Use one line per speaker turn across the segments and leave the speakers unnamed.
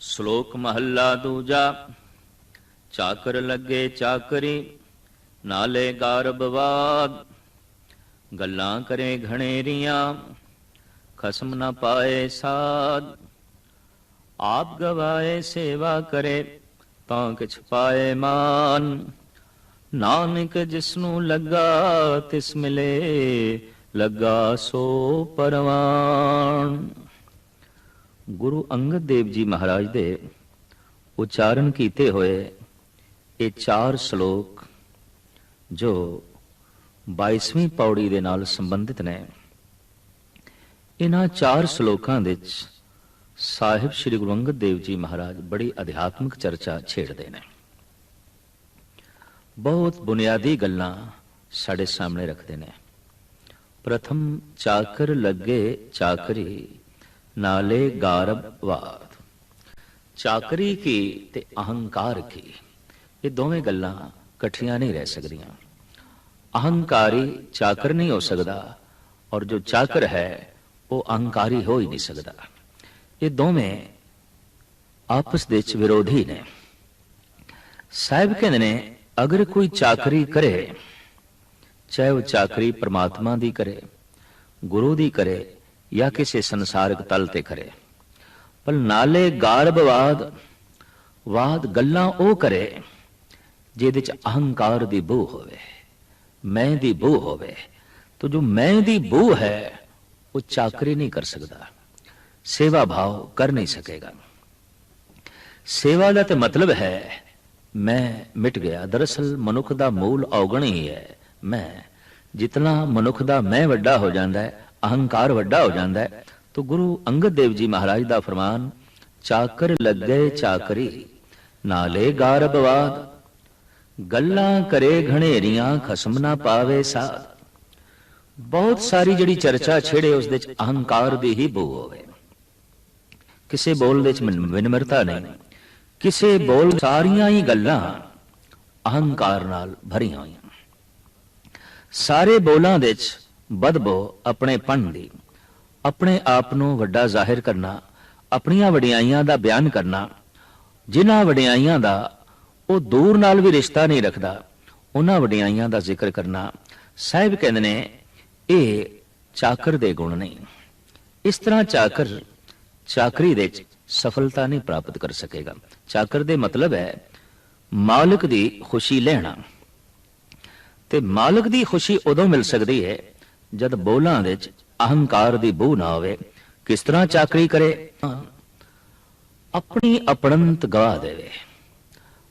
श्लोक महला दूजा। चाकर लगे चाकरी नाले गारबवाद, गल्लां करे घनेरियां खसम न पाए साध। आप गवाए सेवा करे तां किछ पाए मान, नानक जिसनू लगा तिस मिले लगा सो परवान। गुरु अंगद देव जी महाराज दे उच्चारण कीते होए ये 4 श्लोक जो 22ਵੀਂ पौड़ी दे नाल संबंधित ने, इन्हां 4 श्लोकां दे साहिब श्री गुरु अंगद देव जी महाराज बड़ी अध्यात्मक चर्चा छेड़ते हैं। बहुत बुनियादी गल्लां साडे सामने रखते हैं। प्रथम चाकर लगे चाकरी नाले गारबवाद। चाकरी की ते अहंकार की, ये दोवें गल्लां कट्ठियां नहीं रह सकदियां। अहंकारी चाकर नहीं हो सकता और जो चाकर है वो अहंकारी हो ही नहीं सकता। ये दोवें आपस दे विच विरोधी ने। साहिब कहंदे ने अगर कोई चाकरी करे, चाहे वो चाकरी परमात्मा दी करे, गुरु दी करे या किसी संसारिक तल ते करे, पर नाले गारबवाद वाद गल्लां ओ करे जिहदे च अहंकार दी बू होवे, मैं दी बू होवे, तो जो मैं दी बू है वो चाकरी नहीं कर सकता, सेवा भाव कर नहीं सकेगा। सेवा का तो मतलब है मैं मिट गया। दरअसल मनुख का मूल औगण ही है मैं। जितना मनुख का मैं वड्डा हो जाता है, अहंकार वड्डा हो जाता है, तो गुरु अंगद देव जी महाराज का फरमान चाकर लग गए चाकरी नाले गारबवाद, गल्लां करे घनेरियां खसम ना पावे साध। बहुत सारी जड़ी चर्चा छेड़े उस दे अहंकार दी ही बू होवे। किसे बोल दे विनम्रता नहीं, किसे बोल सारियां ही गल्लां अहंकार नाल भरियां होईयां। सारे बोलां दे बदबो अपने पन दी, अपने आप नूं वड्डा जाहिर करना, अपनियां वडियाइयां दा बयान करना, जिन्हां वडियाइयां दा वो दूर नाल भी रिश्ता नहीं रखता, उन्हां वडियाइयां दा जिक्र करना। साहिब कहंदे ने ये चाकर दे गुण नहीं। इस तरह चाकर चाकरी दे सफलता नहीं प्राप्त कर सकेगा। चाकर दे मतलब है मालिक दी खुशी लेना, ते मालिक दी खुशी उदों मिल सकती है जद बोलां दे अहंकार दी बू ना होवे। किस तरह चाकरी करे? अपनी अपणंत गवा देवे,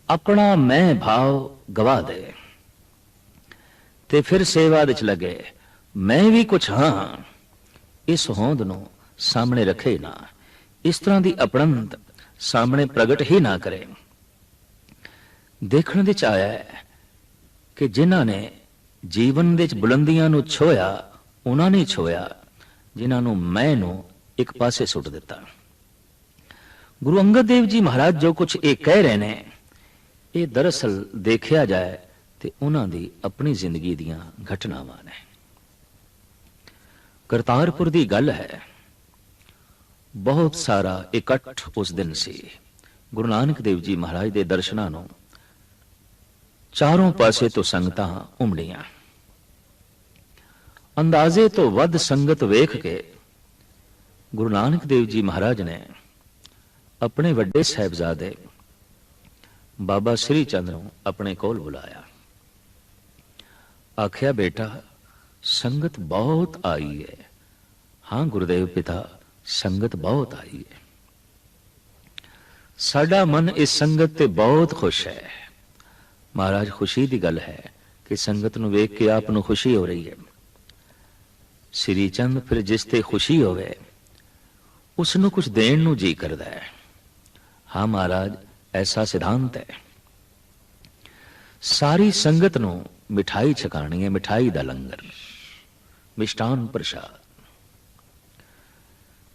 अपना मैं भाव गवा दे, ते फिर सेवा दे लगे मैं भी कुछ हाँ, इस होंद नूं सामने रखे ना, इस तरह की अपणंत सामने प्रगट ही ना करे। देखने दे आया है कि जिन्हां ने जीवन दे बुलंदियां नूं छोया, उन्हां ने छोया जिन्हां नूं मैं नूं एक पासे सुट दिता। गुरु अंगद देव जी महाराज जो कुछ ये कह रहे ने, ये दरअसल देखा जाए तो उन्हां दी अपनी जिंदगी दीयां घटनावां ने। करतारपुर दी गल है। बहुत सारा इकट्ठ उस दिन सी। गुरु नानक देव जी महाराज दे दर्शनां नूं चारों पासे तो संगतां उमड़ियां। अंदाजे तो वध संगत वेख के गुरु नानक देव जी महाराज ने अपने वड्डे साहिबजादे बाबा श्री चंद नूं अपने कोल बुलाया। आख्या बेटा संगत बहुत आई है। हाँ गुरुदेव पिता, संगत बहुत आई है। साडा मन इस संगत ते बहुत खुश है। महाराज खुशी की गल है कि संगत नूं वेख के आप नूं खुशी हो रही है। श्री चंद फिर जिस ते खुशी होवे उसनूं कुछ देण नूं जी करदा है। हाँ महाराज ऐसा सिद्धांत है। सारी संगत नूं मिठाई छकानी है, मिठाई दा लंगर, मिष्टान प्रसाद।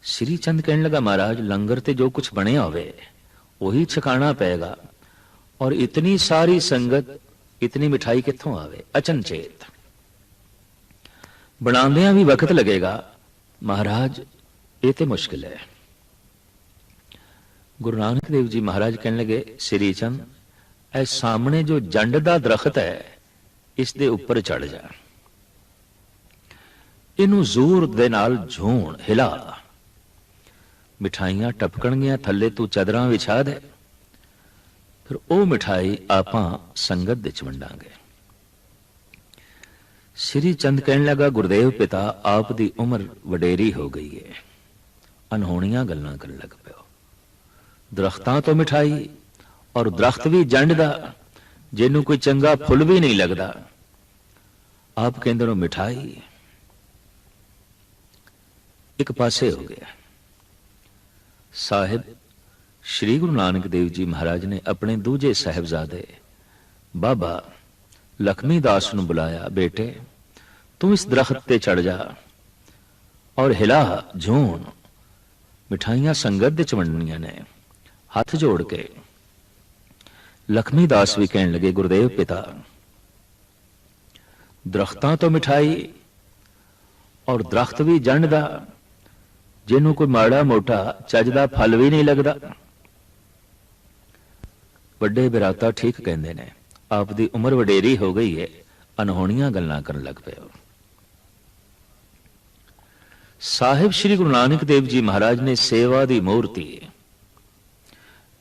श्री चंद कहने लगा महाराज लंगर ते जो कुछ बनिया होवे वही छकाना पेगा, और इतनी सारी संगत इतनी मिठाई कित्थों आवे? अचनचेत बनांदियां भी वक्त लगेगा। महाराज ये तो मुश्किल है। गुरु नानक देव जी महाराज कहने लगे, श्री चंद, ए सामने जो जंड दा दरख्त है, इस दे उपर चढ़ जा, इनू जोर दे नाल झूण हिला, मिठाइयां टपकणगियां थल्ले, तू चादरां विछा दे, फिर ਉਹ मिठाई आपां संगत दे च वंडांगे। श्री चंद कहने लगा, गुरुदेव पिता, आप दी उम्र वडेरी हो गई है, अनहोणियां गल्लां करन लग पियो। दरख्तां तो मिठाई और दरख्त भी जंड दा, जिन्नू कोई चंगा फुल भी नहीं लगदा, आप कहंदे हो मिठाई। एक पासे हो गया। साहिब श्री गुरु नानक देव जी महाराज ने अपने दूजे साहिबजादे बाबा लक्ष्मी दास नूं बुलाया, बेटे तू इस दरख्त ते चढ़ जा और हिला झूण, मिठाइयां संगत दे च वंडणियां ने। हाथ जोड़ के लक्ष्मी दास भी कहने लगे, गुरुदेव पिता, दरख्तां तो मिठाई और दरख्त भी जंड दा, जिन्हों कोई माड़ा मोटा चजदा फल भी नहीं लगता। वड्डे बिराता ठीक कहते ने, आप दी उम्र वडेरी हो गई है, अनहोणियां गल्लां करन लग पे हो। साहिब श्री गुरु नानक देव जी महाराज ने सेवा दी मूर्ति,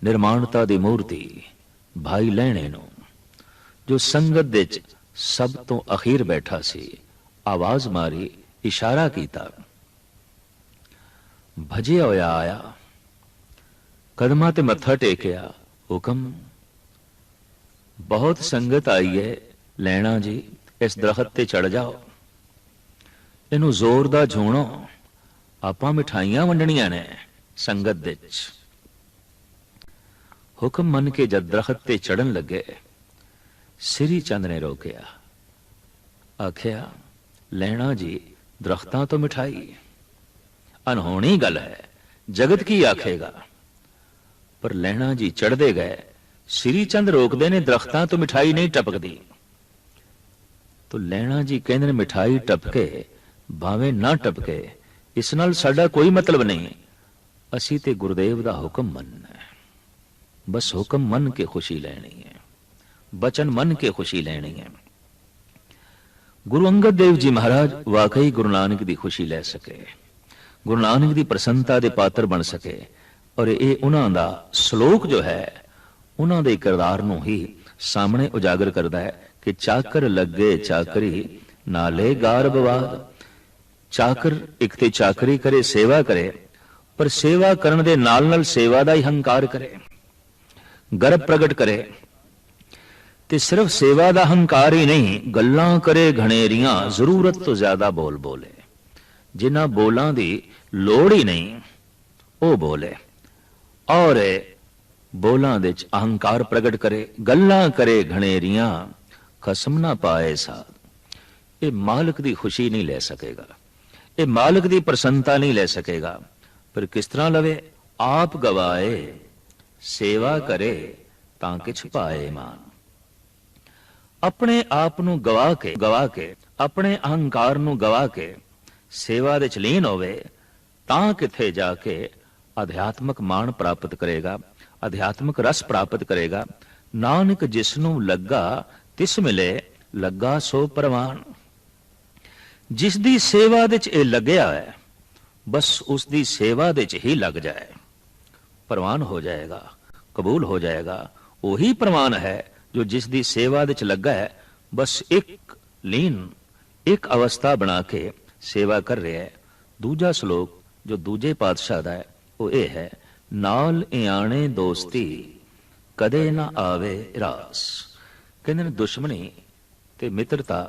निर्माणता दी मूर्ति भाई लहणे नूं, जो संगत दे च सब तो अखीर बैठा सी, आवाज मारी, इशारा कीता, भजिया होया आया, कदमां ते मत्था टेकिया, हुक्म बहुत संगत आई है, लैना जी इस दरख्त ते चढ़ जाओ, इनू जोर दा झूणो, आपां मिठाइयां वंडणियां ने संगत दे च। हुक्म मन के जद दरख्त ते चढ़न लगे, श्री चंद ने रोकिया, आखिया, लैना जी दरख्तां तो मिठाई, अनहोनी गल है, जगत की आखेगा। पर लैना जी चढ़ते गए, श्री चंद रोकते ने, दरख्तां तो मिठाई नहीं टपकती। तो लैना जी कहते ने, मिठाई टपके भावें ना टपके, इस नाल साडा कोई मतलब नहीं, असी ते गुरुदेव दा हुक्म मनना है, बस हुक्म मन के खुशी लेनी है, बचन मन के खुशी लेनी है। गुरु अंगद देव जी महाराज वाकई गुरु नानक दी खुशी ले सके, गुरु नानक दी प्रसन्नता दे पात्र बन सके, और ये उन्हां दा श्लोक जो है उन्हां दे किरदार नूं ही सामने उजागर करदा है कि चाकर लगे चाकरी नाले गारबवाद। चाकर एक ते चाकरी करे, सेवा करे, पर सेवा करन दे नाल नाल सेवा दा ही हंकार करे, गर्व प्रगट करे, ते सिर्फ सेवा दा हंकार ही नहीं, गल्लां करे घणेरियां, जरूरत तो ज्यादा बोल बोले, जिन्हां बोलां दी लोड़ ही नहीं ओ बोले, और बोलां दे च अहंकार प्रगट करे, गल्लां करे घणेरियां, खसम ना पाए साध। ये मालिक दी खुशी नहीं ले सकेगा, ये मालिक दी प्रसन्नता नहीं ले सकेगा। पर किस तरह लवे, आप गवाए सेवा करे तां किछ पाए मान। अपने आप नूं गवा के अपने अहंकार नूं गवा के सेवा दे च लीन होवे, तां किथे जाके अध्यात्मक मान प्राप्त करेगा, अध्यात्मक रस प्राप्त करेगा। नानक जिसनू लगा तिस मिले, लगा सो परवान। जिस दी सेवा दे च ए लगया है, बस उस दी सेवा दे च ही लग जाए, परवान हो जाएगा, कबूल हो जाएगा। वही परवान है जो जिस दी सेवा दे च लगा है, बस एक लीन एक अवस्था बना के सेवा कर रहे है। दूजा श्लोक जो दूजे पातशाह दा है वो ये है, नाल इयाणे दोस्ती कदे ना आवे रास। कहते ने दुश्मनी ते मित्रता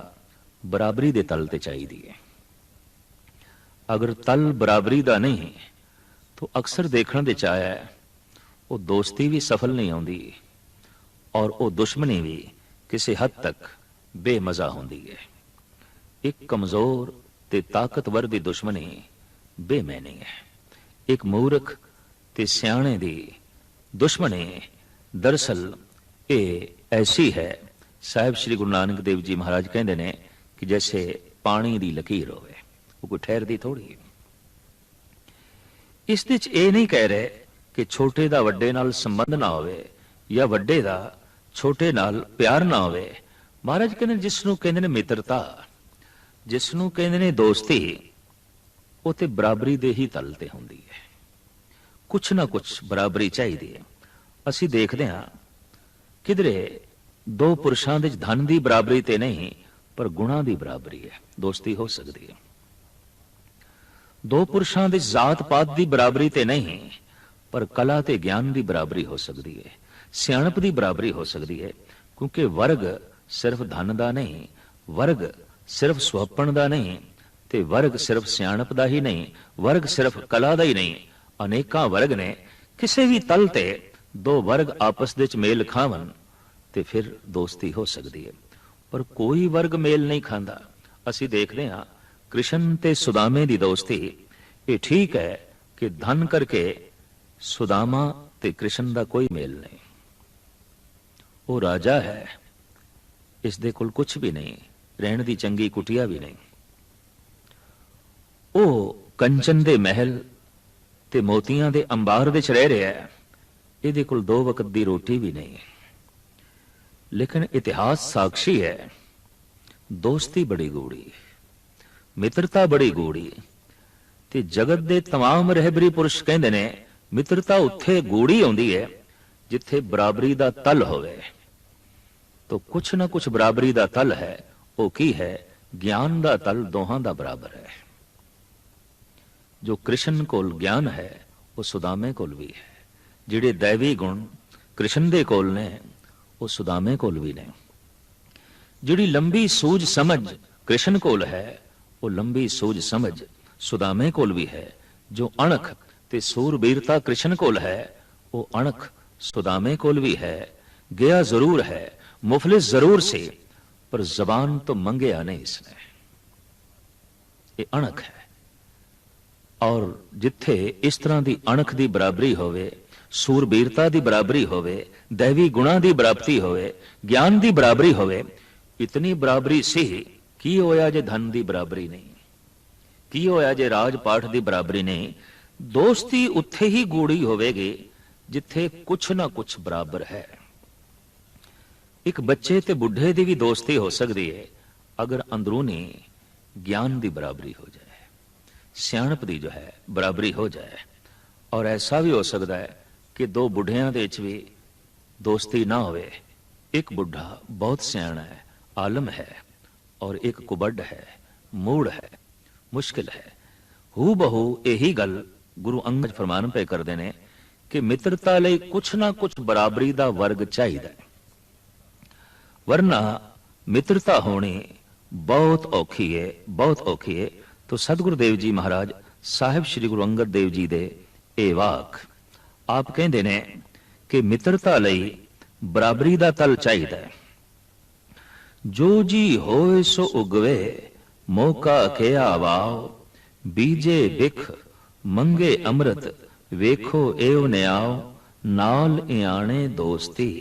बराबरी दे तल ते चाहिदी है। अगर तल बराबरी दा नहीं तो अक्सर देखने दे चाया है वो दोस्ती भी सफल नहीं आती और वो दुश्मनी भी किसी हद तक बेमजा होती है। एक कमजोर ते ताकतवर दी दुश्मनी बेमैनी है। एक मूर्ख ते सियाणे दी दुश्मनी दरअसल ये ऐसी है, साहिब श्री गुरु नानक देव जी महाराज कहते ने कि जैसे पानी दी लकीर होवे, वो कोई ठहरदी थोड़ी। इस विच ये नहीं कह रहे ਕਿ ਛੋਟੇ ਦਾ ਵੱਡੇ ਨਾਲ ਸੰਬੰਧ ਨਾ ਹੋਵੇ ਜਾਂ ਵੱਡੇ ਦਾ ਛੋਟੇ ਨਾਲ ਪਿਆਰ ਨਾ ਹੋਵੇ। ਮਹਾਰਾਜ ਕਹਿੰਦੇ ਜਿਸ ਨੂੰ ਕਹਿੰਦੇ ਨੇ ਮਿੱਤਰਤਾ, ਜਿਸ ਨੂੰ ਕਹਿੰਦੇ ਨੇ ਦੋਸਤੀ, ਉਹ ਤੇ ਬਰਾਬਰੀ ਦੇ ਹੀ ਤਲ ਤੇ ਹੁੰਦੀ ਹੈ। ਕੁਛ ਨਾ ਕੁਛ ਬਰਾਬਰੀ ਚਾਹੀਦੀ ਹੈ। ਅਸੀਂ ਦੇਖਦੇ ਹਾਂ ਕਿਧਰੇ ਦੋ ਪੁਰਸ਼ਾਂ ਦੇ ਧਨ ਦੀ ਬਰਾਬਰੀ ਤੇ ਨਹੀਂ, ਪਰ ਗੁਣਾਂ ਦੀ ਬਰਾਬਰੀ ਹੈ, ਦੋਸਤੀ ਹੋ ਸਕਦੀ ਹੈ। ਦੋ ਪੁਰਸ਼ਾਂ ਦੇ ਜਾਤ ਪਾਤ ਦੀ ਬਰਾਬਰੀ ਤੇ ਨਹੀਂ, ਪਰ ਕਲਾ ਤੇ ਗਿਆਨ ਦੀ ਬਰਾਬਰੀ ਹੋ ਸਕਦੀ ਹੈ, ਸਿਆਣਪ ਦੀ ਬਰਾਬਰੀ ਹੋ ਸਕਦੀ ਹੈ। ਕਿਉਂਕਿ ਵਰਗ ਸਿਰਫ ਧਨ ਦਾ ਨਹੀਂ, ਵਰਗ ਸਿਰਫ ਸੁਹੱਪਣ ਦਾ ਨਹੀਂ, ਤੇ ਵਰਗ ਸਿਰਫ ਸਿਆਣਪ ਦਾ ਹੀ ਨਹੀਂ, ਵਰਗ ਸਿਰਫ ਕਲਾ ਦਾ ਹੀ ਨਹੀਂ। ਅਨੇਕਾਂ ਵਰਗ ਨੇ। ਕਿਸੇ ਵੀ ਤਲ ਤੇ ਦੋ ਵਰਗ ਆਪਸ ਵਿੱਚ ਮੇਲ ਖਾਵਣ ਤੇ ਫਿਰ ਦੋਸਤੀ ਹੋ ਸਕਦੀ ਹੈ। ਪਰ ਕੋਈ ਵਰਗ ਮੇਲ ਨਹੀਂ ਖਾਂਦਾ। ਅਸੀਂ ਦੇਖਦੇ ਹਾਂ ਕ੍ਰਿਸ਼ਨ ਤੇ ਸੁਦਾਮੇ ਦੀ ਦੋਸਤੀ, ਇਹ ਠੀਕ ਹੈ ਕਿ ਧਨ ਕਰਕੇ ਸੁਦਾਮਾ ਤੇ ਕ੍ਰਿਸ਼ਨ ਦਾ ਕੋਈ ਮੇਲ ਨਹੀਂ। ਉਹ ਰਾਜਾ ਹੈ, ਇਸ ਦੇ ਕੋਲ ਕੁਝ ਵੀ ਨਹੀਂ, ਰਹਿਣ ਦੀ ਚੰਗੀ ਕੁਟੀਆ ਵੀ ਨਹੀਂ। ਉਹ ਕੰਚਨ ਦੇ ਮਹਿਲ ਤੇ ਮੋਤੀਆਂ ਦੇ ਅੰਬਾਰ ਵਿੱਚ ਰਹਿ ਰਿਹਾ ਹੈ, ਇਹਦੇ ਕੋਲ 2 ਵਕਤ ਦੀ ਰੋਟੀ ਵੀ ਨਹੀਂ। ਲੇਕਿਨ ਇਤਿਹਾਸ ਸਾਖੀ ਹੈ, ਦੋਸਤੀ ਬੜੀ ਗੂੜੀ, ਮਿੱਤਰਤਾ ਬੜੀ ਗੂੜੀ। ਤੇ ਜਗਤ ਦੇ तमाम ਰਹਿਬਰੀ ਪੁਰਸ਼ ਕਹਿੰਦੇ ਨੇ ਮਿੱਤਰਤਾ ਉੱਥੇ ਗੂੜੀ ਆਉਂਦੀ ਹੈ ਜਿੱਥੇ ਬਰਾਬਰੀ ਦਾ ਤਲ ਹੋਵੇ। तो कुछ ना कुछ बराबरी का तल है। वो की है? ज्ञान का तल दोहां का बराबर है। जो कृष्ण कोल ज्ञान है वो सुदामे कोल भी है। जिहड़े दैवी गुण कृष्ण दे कोल ने वो सुदामे कोल भी ने। जिहड़ी लंबी सूझ समझ कृष्ण कोल है वो लंबी सूझ समझ सुदामे कोल भी है। जो अणख ते सूरबीरता कृष्ण कोल है वो अणख सुदामे कोल भी है। गया जरूर है, मुफलिस जरूर से, पर जबान तो मंगया नहीं इसने। ये अणख है। और जिथे इस तरह की अणख की बराबरी होवे, सूरबीरता की बराबरी होवे, दैवी गुणा की बराबरी होवे, ज्ञान की बराबरी होवे, इतनी बराबरी सी की होया जे धन की बराबरी नहीं, की होया जे राज पाठ की बराबरी नहीं। दोस्ती उत्थे ही गूढ़ी होवेगी जिथे कुछ ना कुछ बराबर है। एक बच्चे ते बुढ़े की भी दोस्ती हो सकती है अगर अंदरूनी ज्ञान की बराबरी हो जाए, सियाणप की जो है बराबरी हो जाए। और ऐसा भी हो सकता है कि दो बुढ़ियां दे विच भी दोस्ती ना होवे। एक बुढ़ा बहुत सियाणा है, आलम है, और एक कुबड़ है, मूड़ है, मुश्किल है। हू बहु यही गल गुरु अंगद फरमान पे करते हैं कि मित्रता लई कुछ ना कुछ बराबरी का वर्ग चाहिए, वरना मित्रता होनी बहुत औखी है, बहुत औखी है। तो सतगुरुदेव जी महाराज साहिब श्री गुरु अंगद देव जी दे ए वाक आप कहते ने कि मित्रता लई बराबरी का तल चाहिए। जो जी होए सो उगवे, मौका के आवाओ, बीजे बिख मंगे अमृत, वेखो एव न्याओ, नाल इयाणे दोस्ती।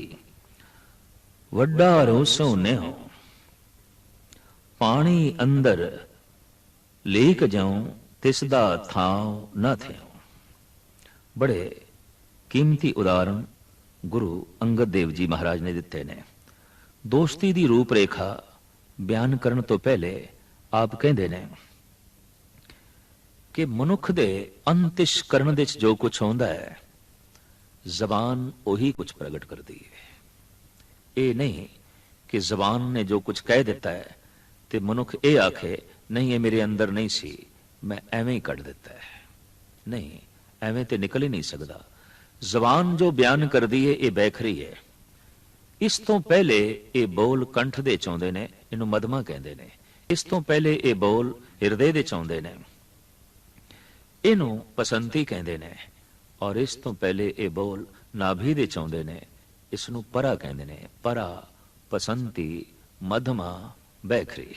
वड्डा रोसो न्यो, पानी अंदर लेक जाऊं, तिसदा थाव न थ्यो। बड़े कीमती उदाहरण गुरु अंगद देव जी महाराज ने दिते ने। दोस्ती दी रूपरेखा बयान करने तो पहले आप कहते ने कि मनुख दे अंतिश करण दे जो कुछ होंदा है, जबान वही कुछ प्रगट करती है। ये नहीं कि जबान ने जो कुछ कह दिता है तो मनुख ये आखे नहीं ये मेरे अंदर नहीं सी, मैं एवें ही कट दिता है। नहीं, एवें तो निकल ही नहीं सकता। जबान जो बयान कर दी है ये बैखरी है। इस तो पहले ये बोल कंठ दे चाहुंदे ने, इनू मधमा कहंदे ने। इस तो पहले ये बोल हिरदे दे चाहुंदे ने, इनू पसंती कहंदे ने। और इस तो पहले ये बोल नाभि दे चाहुंदे ने, इसनू परा कहंदे ने। परा, पसंती, मधमा, बैखरी।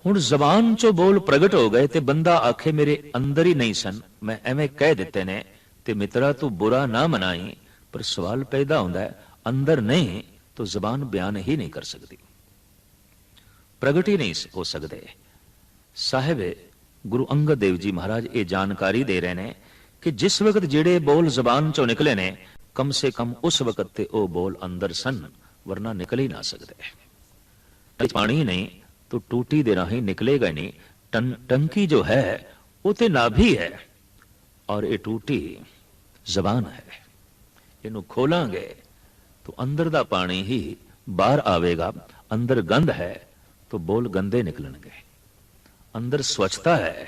हुण जबान चो बोल प्रगट हो गए ते बंदा आखे मेरे अंदर ही नहीं सन, मैं एवें कह दिते ने ते मित्रा तू बुरा ना मनाई। पर सवाल पैदा होंदा है अंदर नहीं तो जबान बयान ही नहीं कर सकती, प्रगट ही नहीं हो सकते। साहिब गुरु अंगद देव जी महाराज ये जानकारी दे रहे हैं कि जिस वक्त जेड़े बोल जबान चो निकले ने कम से कम उस वक्त ते ओ बोल अंदर सन, वरना निकल ही ना सकते। पानी नहीं तो टूटी दे राही निकलेगा नहीं। टंकी जो है वो ते नाभि है और ये टूटी जबान है। इनू खोलांगे तो अंदर दा पानी ही बाहर आवेगा। अंदर गंद है तो बोल गंदे निकलणगे, अंदर स्वच्छता है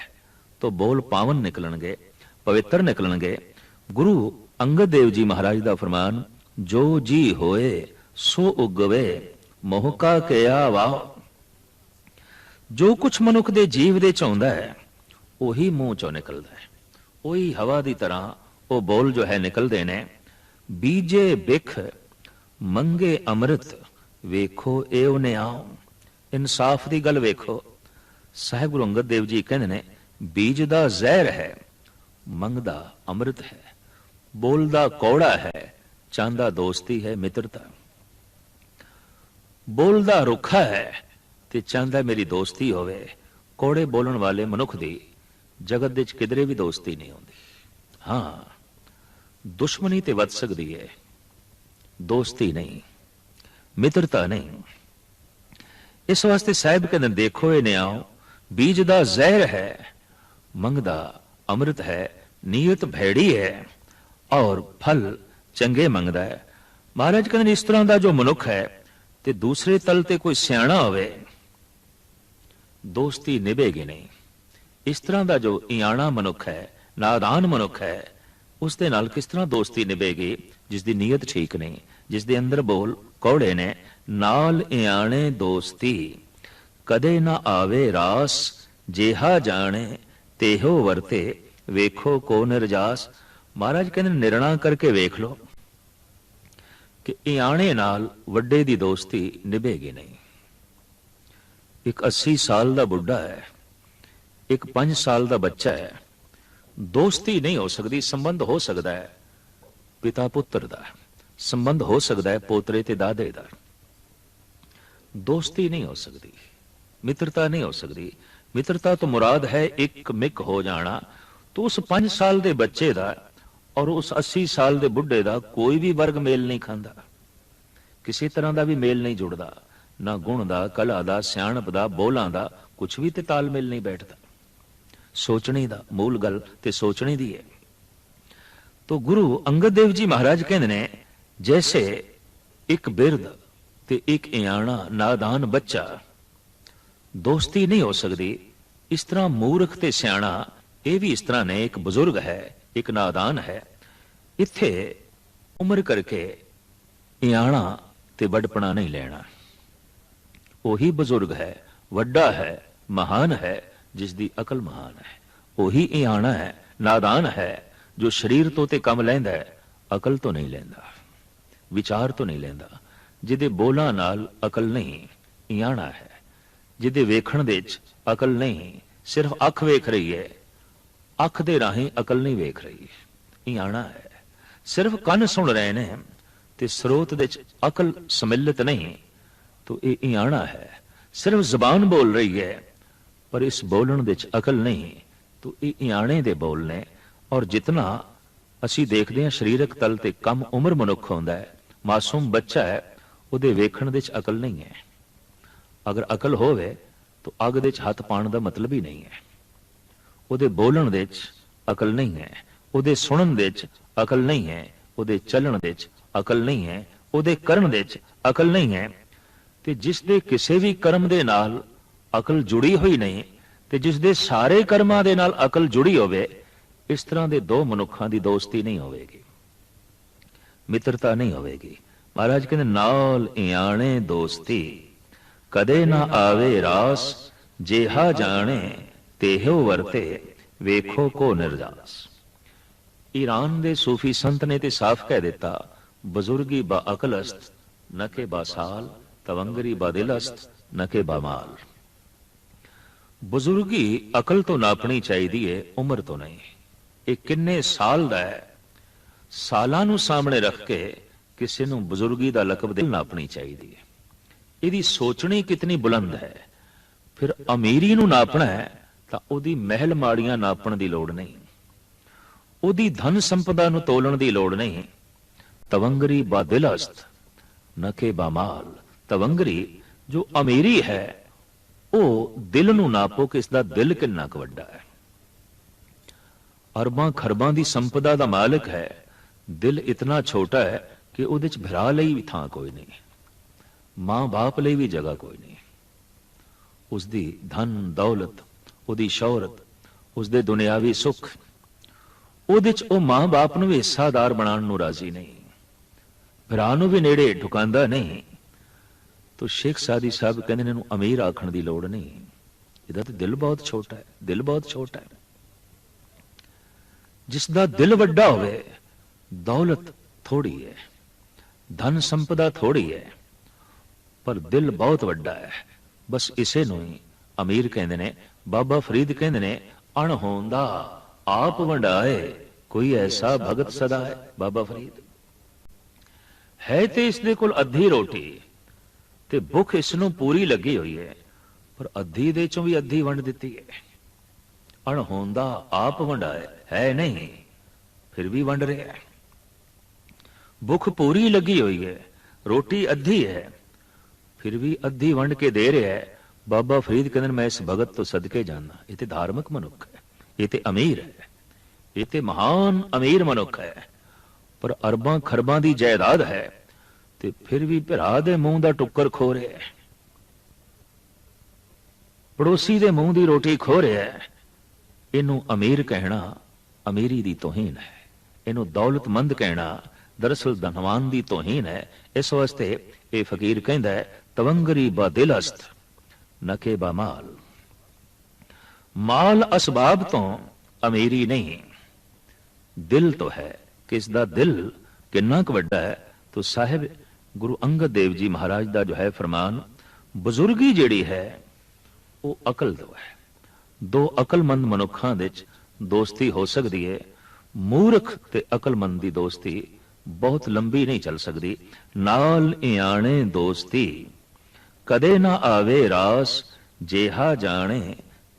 तो बोल पावन निकलणगे, पवित्र निकलणगे। गुरु अंगद देव जी महाराज दा फरमान, जो जी होए सो उगवे मोहका किया वाह। जो कुछ मनुख दे जीव दे चाहुंदा है ਉਹੀ ਮੂੰਹ ਚੋਂ ਨਿਕਲਦਾ ਹੈ। ਉਹੀ ਹਵਾ ਦੀ ਤਰ੍ਹਾਂ ਉਹ ਬੋਲ ਜੋ ਹੈ ਨਿਕਲਦੇ ਨੇ। ਬੀਜੇ ਬਿਖ ਮੰਗੇ ਅੰਮ੍ਰਿਤ ਵੇਖੋ ਏਉ ਨਿਆਉ। ਇਨਸਾਫ ਦੀ ਗੱਲ ਵੇਖੋ। ਸਾਹਿਬ ਗੁਰੂ ਅੰਗਦ ਦੇਵ ਜੀ ਕਹਿੰਦੇ ਨੇ ਬੀਜ ਦਾ ਜ਼ਹਿਰ ਹੈ, ਮੰਗਦਾ ਅੰਮ੍ਰਿਤ ਹੈ, ਬੋਲਦਾ ਕੌੜਾ ਹੈ, ਚਾਹੁੰਦਾ ਦੋਸਤੀ ਹੈ ਮਿੱਤਰਤਾ। ਬੋਲਦਾ ਰੁੱਖਾ ਹੈ ਤੇ ਚਾਹੁੰਦਾ ਮੇਰੀ ਦੋਸਤੀ ਹੋਵੇ। ਕੌੜੇ ਬੋਲਣ ਵਾਲੇ ਮਨੁੱਖ ਦੀ जगत विच किधरे भी दोस्ती नहीं होती। हाँ, दुश्मनी ते वध सकती है, दोस्ती नहीं, मित्रता नहीं। इस वास्ते साहिब कहते देखो ये न्याओ, बीज दा जहर है, मंगदा अमृत है, नीयत भैड़ी है और फल चंगे मंगदा है। महाराज कहते इस तरह का जो मनुख है ते दूसरे तल ते कोई सियाणा होवे, दोस्ती निभेगी नहीं। इस तरह का जो इयाणा मनुख है, नादान मनुख है, उसके नाल किस तरह दोस्ती निभेगी जिसकी नीयत ठीक नहीं, जिसके अंदर बोल कौड़े ने। नाल इयाणे दोस्ती कदे ना आवे रास, जेहा जाने तेहो वरते वेखो को निर्जास। महाराज कहते निर्णा करके वेख लो कि इयाणे नाल वड्डे दी दोस्ती निभेगी नहीं। एक 80 साल का बुढ़ा है, एक 5 साल का बच्चा है, दोस्ती नहीं हो सकती। संबंध हो सकता है पिता पुत्र का, संबंध हो सकता है पोतरे ते दादे का, दोस्ती नहीं हो सकती, मित्रता नहीं हो सकती। मित्रता तो मुराद है एक मिक हो जाना। तो उस 5 साल के बच्चे का और उस 80 साल के बुढ़े का कोई भी वर्ग मेल नहीं खाता, किसी तरह का भी मेल नहीं जुड़ता। ना गुण का, कला का, सियाणप का, बोलों का कुछ भी ते तालमेल नहीं बैठता। सोचने का मूल गल ते सोचने दी है। तो गुरु अंगद देव जी महाराज कहते ने जैसे एक बिरद ते एक इयाणा नादान बच्चा दोस्ती नहीं हो सकती, इस तरह मूर्ख ते सियाणा ये भी इस तरह ने। एक बुजुर्ग है, एक नादान है। इत्थे उम्र करके इयाणा ते वडपना नहीं लेना। वही बुजुर्ग है, वड्डा है, महान है, जिसकी अकल महान है। वही इयाणा है, नादान है, जो शरीर तो ते कम लैंदा है, अकल तो नहीं लैंदा, विचार तो नहीं लैंदा। जिदे बोलां नाल अकल नहीं, इयाणा है। जिदे वेखण दे च अकल नहीं, सिर्फ अख वेख रही है, अख दे राही अकल नहीं वेख रही, इयाणा है। सिर्फ कन सुन रहे ने ते स्रोत दे च अकल सम्मिलित नहीं, तो ये इयाणा है। सिर्फ जबान बोल रही है पर इस बोलण दे च अकल नहीं, तो ये इयाणे दे बोल ने। और जितना असी देखते हैं शरीरक तल ते कम उम्र मनुख होंदा है, मासूम बच्चा है, उहदे वेखण दे च अकल नहीं है। अगर अकल होवे तो अग दे च हथ पाण दा मतलब ही नहीं है। उहदे बोलण दे च अकल नहीं है, उहदे सुणन दे च अकल नहीं है, उहदे चलण दे च अकल नहीं है, उहदे करन दे च अकल नहीं है। ते जिस दे किसी भी कर्म दे नाल अकल जुड़ी हुई नहीं, ते जिस दे सारे कर्मां दे नाल अकल जुड़ी होवे, इस तरह दे दो मनुखां दी दोस्ती नहीं होवेगी, मित्रता नहीं होवेगी। महाराज कहते नाल इयाणे दोस्ती कदे ना आवे रास, जेहा जाने तेहो वरते वेखो को निर्जास। ईरान दे सूफी संत ने ते साफ कह दिता, बुजुर्गी बा अकलस्त न के बासाल, तवंगरी बा दिलस्त न के बामाल। बुजुर्गी अकल तो नापनी चाहिए, उम्र तो नहीं। ये किन्ने साल दा है, सालां नूं सामने रख के किसी नूं बुजुर्गी दा लकब दे नापनी चाहिए। इहदी सोचनी कितनी बुलंद है। फिर अमीरी नूं नापना है तो उहदी महल माड़ियां नापण दी लोड़ नहीं, ਉਹਦੀ ਧਨ ਸੰਪਦਾ ਨੂੰ ਤੋਲਣ ਦੀ ਲੋੜ ਨਹੀਂ। ਤਵੰਗਰੀ ਬਾ ਦਿਲ ਅਸਤ ਨਕੇ ਬਾ ਮਾਲ। ਤਵੰਗਰੀ ਜੋ ਅਮੀਰੀ ਹੈ ਉਹ ਦਿਲ ਨੂੰ ਨਾਪੋ ਕਿ ਇਸ ਦਾ ਦਿਲ ਕਿੰਨਾ ਕੁ ਵੱਡਾ ਹੈ। ਅਰਬਾਂ ਖਰਬਾਂ ਦੀ ਸੰਪਦਾ ਦਾ ਮਾਲਕ ਹੈ, ਦਿਲ ਇਤਨਾ ਛੋਟਾ ਹੈ ਕਿ ਉਹਦੇ ਚ ਭਰਾ ਲਈ ਵੀ ਥਾਂ ਕੋਈ ਨਹੀਂ, ਮਾਂ ਬਾਪ ਲਈ ਵੀ ਜਗ੍ਹਾ ਕੋਈ ਨਹੀਂ। ਉਸਦੀ ਧਨ ਦੌਲਤ, ਉਹਦੀ ਸ਼ੌਹਰਤ, ਉਸਦੇ ਦੁਨਿਆਵੀ ਸੁੱਖ, ਉਹਦੇ ਚ ਉਹ ਮਾਂ ਬਾਪ ਨੂੰ ਵੀ ਹਿੱਸਾਦਾਰ ਬਣਾਉਣ ਨੂੰ ਰਾਜ਼ੀ ਨਹੀਂ, ਭਰਾ ਨੂੰ ਵੀ ਨੇੜੇ ਢੁਕਾਉਂਦਾ ਨਹੀਂ। ਤੋ ਸ਼ੇਖ ਸਾਦੀ ਸਾਹਿਬ ਕਹਿੰਦੇ ਨੇ ਇਹਨੂੰ ਅਮੀਰ ਆਖਣ ਦੀ ਲੋੜ ਨਹੀਂ, ਇਹਦਾ ਤੇ ਦਿਲ ਬਹੁਤ ਛੋਟਾ ਹੈ, ਦਿਲ ਬਹੁਤ ਛੋਟਾ ਹੈ। ਜਿਸ ਦਾ ਦਿਲ ਵੱਡਾ ਹੋਵੇ, ਦੌਲਤ ਥੋੜੀ ਹੈ, ਧਨ ਸੰਪਦਾ ਥੋੜੀ ਹੈ, ਪਰ ਦਿਲ ਬਹੁਤ ਵੱਡਾ ਹੈ। ਬਸ ਇਸੇ ਨੂੰ ਹੀ ਅਮੀਰ ਕਹਿੰਦੇ ਨੇ। ਬਾਬਾ ਫਰੀਦ ਕਹਿੰਦੇ ਨੇ, ਅਣਹੋਂਦਾ ਆਪ ਵੰਡਾਏ ਕੋਈ ਐਸਾ ਭਗਤ ਸਦਾ ਹੈ। ਬਾਬਾ ਫਰੀਦ ਹੈ ਤੇ ਇਸ ਦੇ ਕੋਲ ਅੱਧੀ ਰੋਟੀ ਤੇ ਭੁੱਖ ਇਸ ਨੂੰ ਪੂਰੀ ਲੱਗੀ ਹੋਈ ਹੈ, ਪਰ ਅੱਧੀ ਦੇ ਚੋਂ ਵੀ ਅੱਧੀ ਵੰਡ ਦਿੱਤੀ ਹੈ। ਅਣਹੋਂਦਾ ਆਪ ਵੰਡਾਏ ਹੈ ਨਹੀਂ, ਫਿਰ ਵੀ ਵੰਡ ਰਿਹਾ ਹੈ। ਭੁੱਖ ਪੂਰੀ ਲੱਗੀ ਹੋਈ ਹੈ, ਰੋਟੀ ਅੱਧੀ ਹੈ, ਫਿਰ ਵੀ ਅੱਧੀ ਵੰਡ ਕੇ ਦੇ ਰਿਹਾ ਹੈ। ਬਾਬਾ ਫਰੀਦ ਕਹਿੰਦੇ ਮੈਂ ਇਸ ਭਗਤ ਤੋਂ ਸਦਕੇ ਜਾਣਾ। ਇਹ ਤੇ ਧਾਰਮਿਕ ਮਨੁੱਖ ਹੈ, ਇਹ ਤੇ ਅਮੀਰ ਹੈ, ਇਹ ਤੇ ਮਹਾਨ ਅਮੀਰ ਮਨੁੱਖ ਹੈ, ਪਰ ਅਰਬਾਂ ਖਰਬਾਂ ਦੀ ਜਾਇਦਾਦ ਹੈ ਤੇ ਫਿਰ ਵੀ ਭਰਾ ਦੇ ਮੂੰਹ ਦਾ ਟੁੱਕਰ ਖੋ ਰਿਹਾ ਹੈ, ਪੜੋਸੀ ਦੇ ਮੂੰਹ ਦੀ ਰੋਟੀ ਖੋ ਰਿਹਾ ਹੈ। ਇਹਨੂੰ ਅਮੀਰ ਕਹਿਣਾ ਅਮੀਰੀ ਦੀ ਤੋਹੀਨ ਹੈ, ਇਹਨੂੰ ਦੌਲਤਮੰਦ ਕਹਿਣਾ ਦਰਅਸਲ ਧਨਵਾਨ ਦੀ ਤੋਹੀਨ ਹੈ। ਇਸ ਵਾਸਤੇ ਇਹ ਫਕੀਰ ਕਹਿੰਦਾ ਹੈ, ਤਵੰਗਰੀ ਬਾ ਦਿਲ ਅਸਤ ਨਕੇ ਬਾ ਮਾਲ। ਮਾਲ ਅਸਬਾਬ ਤੋਂ ਅਮੀਰੀ ਨਹੀਂ, ਦਿਲ ਤੋਂ ਹੈ ਕਿ ਇਸ ਦਾ ਦਿਲ ਕਿੰਨਾ ਕੁ ਵੱਡਾ ਹੈ। तो साहिब गुरु अंगद देव जी महाराज का जो है फरमान, बुजुर्गी जिहड़ी है वो अकल दो है। दो अकलमंद मनुखां दे विच दोस्ती हो सकती है, मूर्ख ते अकलमंद दी दोस्ती बहुत लंबी नहीं चल सकती। नाल इयाणे दोस्ती कदे ना आवे रास, जेहा जाने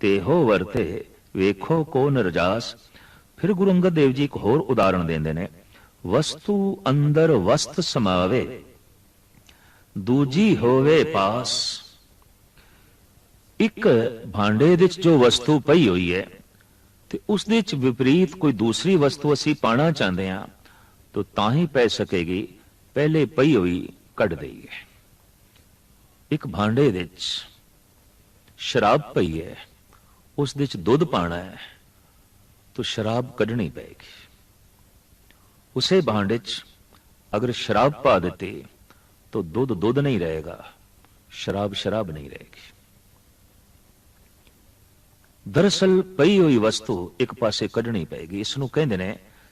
तेहो वरते वेखो को नरजास। फिर गुरु अंगद देव जी एक होर उदाहरण देंदे ने, वस्तु अंदर वस्त समावे दूजी होवे पास। एक भांडे दे जो वस्तु पई हुई है ते उस दे विपरीत कोई दूसरी वस्तु असी पाना चाहते हैं तो ताही पै सकेगी, पहले पई हुई कढ़ देईए। एक भांडे दे शराब पई है, उस दे दुध पाना है तो शराब कढ़नी पेगी। उसे भांडे अगर शराब पा देते तो दुध दुध नहीं रहेगा, शराब शराब नहीं रहेगी। दरअसल पई हुई वस्तु एक पासे कढ़नी पेगी। इसनू कहंदे ने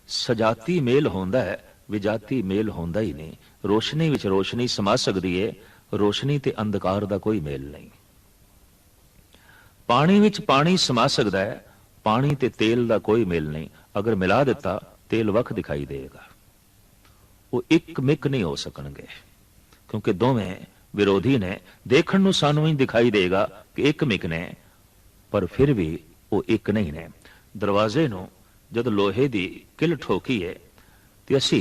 सजाती मेल होंदा है, विजाती मेल होंदा ही नहीं। रोशनी विच रोशनी समा सकती है, रोशनी ते अंधकार दा कोई मेल नहीं। पानी विच पानी समा सकता है, पानी ते तेल दा कोई मेल नहीं। अगर मिला दिता तेल वख दिखाई देगा, वो एक मिक नहीं हो सकणगे, क्योंकि दोवें विरोधी ने। देखण नूं सानूं ही दिखाई देगा कि एक मिक ने, पर फिर भी वो एक नहीं ने। दरवाजे नूं जद लोहे दी किल ठोकी है ते असी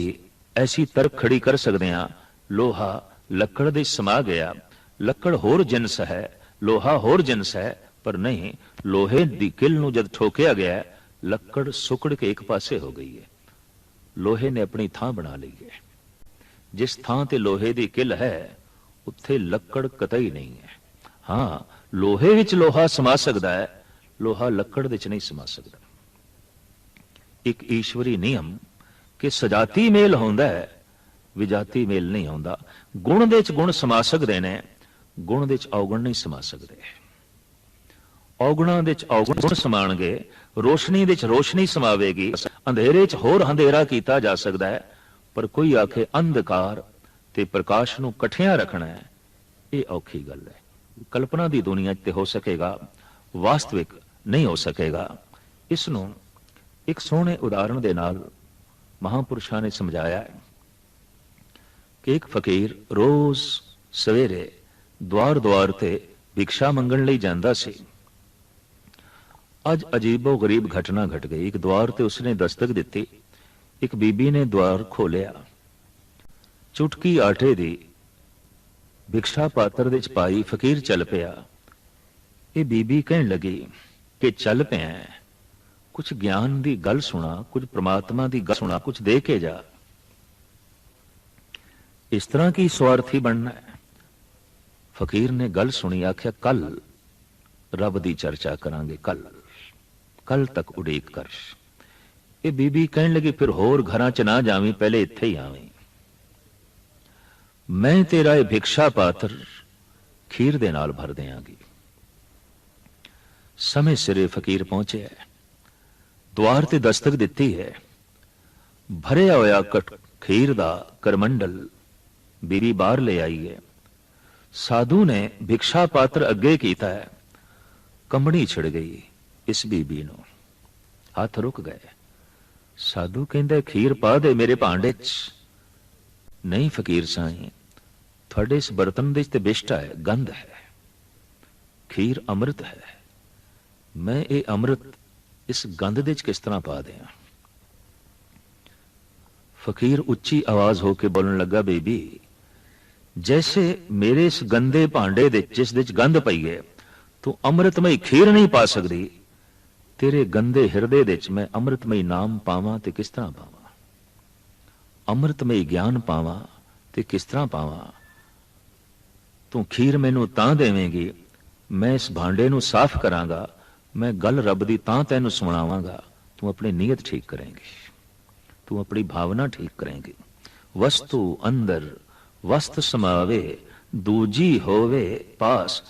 ऐसी तर्क खड़ी कर सकते हैं, लोहा लकड़ दे समा गया। लकड़ होर जिनस है, लोहा होर जिनस है, पर नहीं, लोहे दी किल नूं जद ठोकिया गया, लकड़ सुकड़ के एक पासे हो गई है। लोहे ने अपनी थां बना ली है। जिस थां ते लोहे दी किल है उत्थे लकड़ कतई नहीं है। हाँ, लोहे विच लोहा समा सकता है, लोहा लकड़ विच नहीं समा सकता। एक ईश्वरी नियम कि सजाती मेल होंदा है, विजाती मेल नहीं होंदा। गुण दे च गुण समा सकते ने, गुण दे च अवगुण नहीं समा सकते। औगुणा दे च अवगुण गुण समाणगे, रोशनी दे च रोशनी समावेगी, अंधेरे च होर अंधेरा कीता जा सकता है। पर कोई आखे अंधकार ते प्रकाश नूं कठिया रखना है, ये औखी गल है। कल्पना दी दुनिया ते हो सकेगा, वास्तविक नहीं हो सकेगा। इसनूं एक सोहणे उदाहरण दे नाल महापुरुषां ने समझाया है कि एक फकीर रोज सवेरे द्वार द्वार ते भिक्षा मंगण लई जांदा सी। ਅੱਜ ਅਜੀਬੋ ਗਰੀਬ ਘਟਨਾ ਘਟ ਗਈ। ਇੱਕ ਦਵਾਰ ਤੇ ਉਸਨੇ ਦਸਤਕ ਦਿੱਤੀ। ਇੱਕ ਬੀਬੀ ਨੇ ਦਵਾਰ ਖੋਲਿਆ। ਚੁਟਕੀ ਆਟੇ ਦੀ ਭਿਕਸ਼ਾ ਪਾਤਰ ਦੇ ਵਿੱਚ ਪਾਈ। ਫਕੀਰ ਚੱਲ ਪਿਆ। ਇਹ ਬੀਬੀ ਕਹਿਣ ਲੱਗੀ ਕਿ ਚੱਲ ਪਿਆ, ਕੁਝ ਗਿਆਨ ਦੀ ਗੱਲ ਸੁਣਾ, ਕੁਝ ਪ੍ਰਮਾਤਮਾ ਦੀ ਗੱਲ ਸੁਣਾ, ਕੁਝ ਦੇ ਕੇ ਜਾ। ਇਸ ਤਰ੍ਹਾਂ ਕੀ ਸਵਾਰਥੀ ਬਣਨਾ ਹੈ? ਫਕੀਰ ਨੇ ਗੱਲ ਸੁਣੀ। ਆਖਿਆ ਕੱਲ ਰੱਬ ਦੀ ਚਰਚਾ ਕਰਾਂਗੇ, ਕੱਲ ਤੱਕ ਉਡੀਕ ਕਰ। ਇਹ ਬੀਬੀ ਕਹਿਣ ਲੱਗੀ ਫਿਰ ਹੋਰ ਘਰਾਂ 'ਚ ਨਾ ਜਾਵੀਂ, ਪਹਿਲੇ ਇੱਥੇ ਹੀ ਆਵੀਂ। ਮੈਂ ਤੇਰਾ ਇਹ ਭਿਕਸ਼ਾ ਪਾਤਰ ਖੀਰ ਦੇ ਨਾਲ ਭਰ ਦਿਆਂਗੀ। ਸਮੇਂ ਸਿਰੇ ਫਕੀਰ ਪਹੁੰਚਿਆ। ਦੁਆਰ ਤੇ ਦਸਤਕ ਦਿੱਤੀ ਹੈ। ਭਰਿਆ ਹੋਇਆ ਖੀਰ ਦਾ ਕਰਮੰਡਲ ਬੀਬੀ ਬਾਹਰ ਲੈ ਆਈ ਹੈ। ਸਾਧੂ ਨੇ ਭਿਕਸ਼ਾ ਪਾਤਰ ਅੱਗੇ ਕੀਤਾ ਹੈ। ਕੰਬਣੀ ਛਿੜ ਗਈ ਇਸ ਬੀਬੀ ਨੂੰ, ਹੱਥ ਰੁਕ ਗਏ। ਸਾਧੂ ਕਹਿੰਦਾ ਖੀਰ ਪਾ ਦੇ ਮੇਰੇ ਭਾਂਡੇ 'ਚ। ਨਹੀਂ ਫਕੀਰ ਸਾਈਂ, ਤੁਹਾਡੇ ਇਸ ਬਰਤਨ ਦੇ 'ਚ ਤੇ ਬਿਸ਼ਟਾ ਹੈ, ਗੰਧ ਹੈ। ਖੀਰ ਅੰਮ੍ਰਿਤ ਹੈ। ਮੈਂ ਇਹ ਅੰਮ੍ਰਿਤ ਇਸ ਗੰਧ ਦੇ 'ਚ ਕਿਸ ਤਰ੍ਹਾਂ ਪਾ ਦਿਆਂ? ਫਕੀਰ ਉੱਚੀ ਆਵਾਜ਼ ਹੋ ਕੇ ਬੋਲਣ ਲੱਗਾ, ਬੀਬੀ ਜੈਸੇ ਮੇਰੇ ਇਸ ਗੰਦੇ ਭਾਂਡੇ ਦੇ ਜਿਸ ਦੇ 'ਚ ਗੰਧ ਪਈ ਹੈ, ਤੂੰ ਅੰਮ੍ਰਿਤਮਈ ਖੀਰ ਨਹੀਂ ਪਾ ਸਕਦੀ। ਤੇਰੇ ਗੰਦੇ ਹਿਰਦੇ ਦੇ 'ਚ ਮੈਂ ਅੰਮ੍ਰਿਤਮਈ ਨਾਮ ਪਾਵਾਂ ਤੇ ਕਿਸ ਤਰ੍ਹਾਂ ਪਾਵਾਂ? ਅੰਮ੍ਰਿਤਮਈ ਗਿਆਨ ਪਾਵਾਂ ਤੇ ਕਿਸ ਤਰ੍ਹਾਂ ਪਾਵਾਂ? ਤੂੰ ਖੀਰ ਮੈਨੂੰ ਤਾਂ ਦੇਵੇਂਗੀ, ਮੈਂ ਇਸ ਭਾਂਡੇ ਨੂੰ ਸਾਫ਼ ਕਰਾਂਗਾ, ਮੈਂ ਗੱਲ ਰੱਬ ਦੀ ਤਾਂ ਤੈਨੂੰ ਸੁਣਾਵਾਂਗਾ। ਤੂੰ ਆਪਣੀ ਨੀਅਤ ਠੀਕ ਕਰੇਂਗੀ, ਤੂੰ ਆਪਣੀ ਭਾਵਨਾ ਠੀਕ ਕਰੇਂਗੀ। ਵਸਤੂ ਅੰਦਰ ਵਸਤ ਸਮਾਵੇ, ਦੂਜੀ ਹੋਵੇ ਪਾਸ।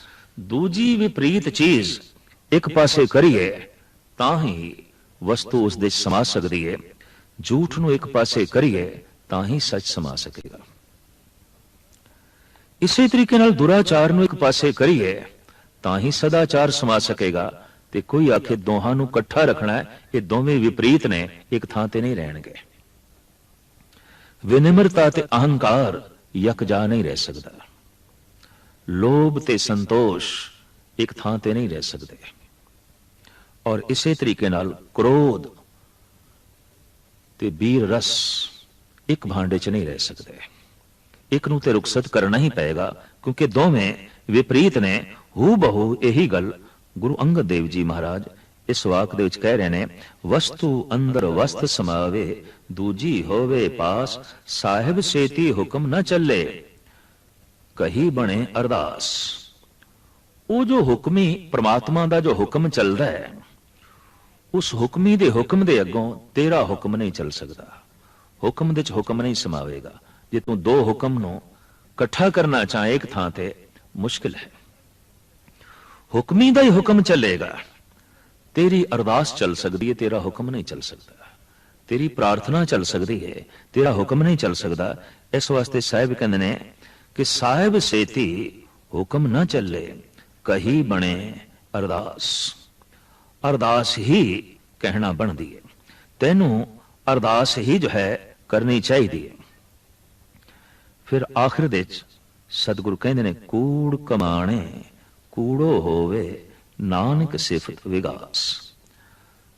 ਦੂਜੀ ਵਿਪਰੀਤ ਚੀਜ਼ ਇੱਕ ਪਾਸੇ ਕਰੀਏ ਤਾਂ ਹੀ ਵਸਤੂ ਉਸ ਦੇ ਸਮਾ ਸਕਦੀ ਹੈ। ਝੂਠ ਨੂੰ ਇੱਕ ਪਾਸੇ ਕਰੀਏ ਤਾਂ ਹੀ ਸੱਚ ਸਮਾ ਸਕੇਗਾ। ਇਸੇ ਤਰੀਕੇ ਨਾਲ ਦੁਰਾਚਾਰ ਨੂੰ ਇੱਕ ਪਾਸੇ ਕਰੀਏ ਤਾਂ ਹੀ ਸਦਾਚਾਰ ਸਮਾ ਸਕੇਗਾ। ਤੇ ਕੋਈ ਆਖੇ ਦੋਹਾਂ ਨੂੰ ਇਕੱਠਾ ਰੱਖਣਾ ਹੈ, ਇਹ ਦੋਵੇਂ ਵਿਪਰੀਤ ਨੇ, ਇੱਕ ਥਾਂ ਤੇ ਨਹੀਂ ਰਹਿਣਗੇ। ਵਿਨਿਮਰਤਾ ਤੇ ਅਹੰਕਾਰ ਯਕਜਾ ਨਹੀਂ ਰਹਿ ਸਕਦਾ। ਲੋਭ ਤੇ ਸੰਤੋਸ਼ ਇੱਕ ਥਾਂ ਤੇ ਨਹੀਂ ਰਹਿ ਸਕਦੇ। ਔਰ ਇਸੇ ਤਰੀਕੇ ਨਾਲ ਕ੍ਰੋਧ ਤੇ ਵੀਰ ਰਸ ਇੱਕ ਭਾਂਡੇ 'ਚ ਨਹੀਂ ਰਹਿ ਸਕਦੇ। ਇੱਕ ਨੂੰ ਤੇ ਰੁਖਸਤ ਕਰਨਾ ਹੀ ਪਏਗਾ, ਕਿਉਂਕਿ ਦੋਵੇਂ ਵਿਪਰੀਤ ਨੇ। ਹੂ ਬਹੂ ਇਹੀ ਗੱਲ ਗੁਰੂ ਅੰਗਦ ਦੇਵ ਜੀ ਮਹਾਰਾਜ ਇਸ ਵਾਕ ਦੇ ਵਿੱਚ ਕਹਿ ਰਹੇ ਨੇ, ਵਸਤੂ ਅੰਦਰ ਵਸਤ ਸਮਾਵੇ, ਦੂਜੀ ਹੋਵੇ ਪਾਸ। ਸਾਹਿਬ ਸੇਤੀ ਹੁਕਮ ਨਾ ਚੱਲੇ, ਕਹੀ ਬਣੇ ਅਰਦਾਸ। ਉਹ ਜੋ ਹੁਕਮੀ ਪ੍ਰਮਾਤਮਾ ਦਾ ਜੋ ਹੁਕਮ ਚੱਲਦਾ ਹੈ, ਉਸ ਹੁਕਮੀ ਦੇ ਹੁਕਮ ਦੇ ਅੱਗੋਂ ਤੇਰਾ ਹੁਕਮ ਨਹੀਂ ਚੱਲ ਸਕਦਾ। ਹੁਕਮ ਦੇ 'ਚ ਹੁਕਮ ਨਹੀਂ ਸਮਾਵੇਗਾ। ਜੇ ਤੂੰ ਦੋ ਹੁਕਮ ਨੂੰ ਇਕੱਠਾ ਕਰਨਾ ਚਾਹੇ ਇੱਕ ਥਾਂ ਤੇ, ਮੁਸ਼ਕਿਲ ਹੈ। ਹੁਕਮੀ ਦਾ ਹੀ ਹੁਕਮ ਚੱਲੇਗਾ, ਤੇਰੀ ਅਰਦਾਸ ਚੱਲ ਸਕਦੀ ਹੈ, ਤੇਰਾ ਹੁਕਮ ਨਹੀਂ ਚੱਲ ਸਕਦਾ। ਤੇਰੀ ਪ੍ਰਾਰਥਨਾ ਚੱਲ ਸਕਦੀ ਹੈ, ਤੇਰਾ ਹੁਕਮ ਨਹੀਂ ਚੱਲ ਸਕਦਾ। ਇਸ ਵਾਸਤੇ ਸਾਹਿਬ ਕਹਿੰਦੇ ਨੇ ਕਿ ਸਾਹਿਬ ਸੇਤੀ ਹੁਕਮ ਨਾ ਚੱਲੇ, ਕਹੀ ਬਣੇ ਅਰਦਾਸ। ਅਰਦਾਸ ਹੀ ਕਹਿਣਾ ਬਣਦੀ ਹੈ। ਤੈਨੂੰ ਅਰਦਾਸ ਹੀ ਜੋ ਹੈ ਕਰਨੀ ਚਾਹੀਦੀ ਹੈ। ਫਿਰ ਆਖਿਰ ਦੇ ਵਿੱਚ ਸਤਿਗੁਰੂ ਕਹਿੰਦੇ ਨੇ, ਕੂੜ ਕਮਾਣੇ ਕੂੜੋ ਹੋਵੇ, ਨਾਨਕ ਸਿਫਤ ਵਿਗਾਸ।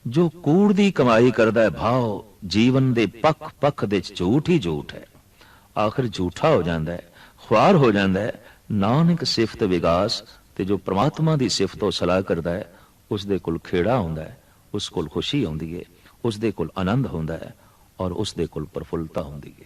ਜੋ ਕੂੜ ਦੀ ਕਮਾਈ ਕਰਦਾ ਹੈ ਭਾਵ ਜੀਵਨ ਦੇ ਪੱਖ ਪੱਖ ਦੇ ਵਿੱਚ ਝੂਠ ਹੀ ਝੂਠ ਹੈ, ਆਖਿਰ ਝੂਠਾ ਹੋ ਜਾਂਦਾ ਹੈ, ਖੁਆਰ ਹੋ ਜਾਂਦਾ ਹੈ। ਨਾਨਕ ਸਿਫਤ ਵਿਗਾਸ। ਤੇ ਜੋ ਪ੍ਰਮਾਤਮਾ ਦੀ ਸਿਫਤ ਤੋਂ ਸਲਾਹ ਕਰਦਾ ਹੈ, ਉਸ ਦੇ ਕੋਲ ਖੇੜਾ ਹੁੰਦਾ ਹੈ, ਉਸ ਕੋਲ ਖੁਸ਼ੀ ਆਉਂਦੀ ਹੈ, ਉਸ ਦੇ ਕੋਲ ਆਨੰਦ ਹੁੰਦਾ ਹੈ, ਔਰ ਉਸ ਦੇ ਕੋਲ ਪ੍ਰਫੁੱਲਤਾ ਹੁੰਦੀ ਹੈ।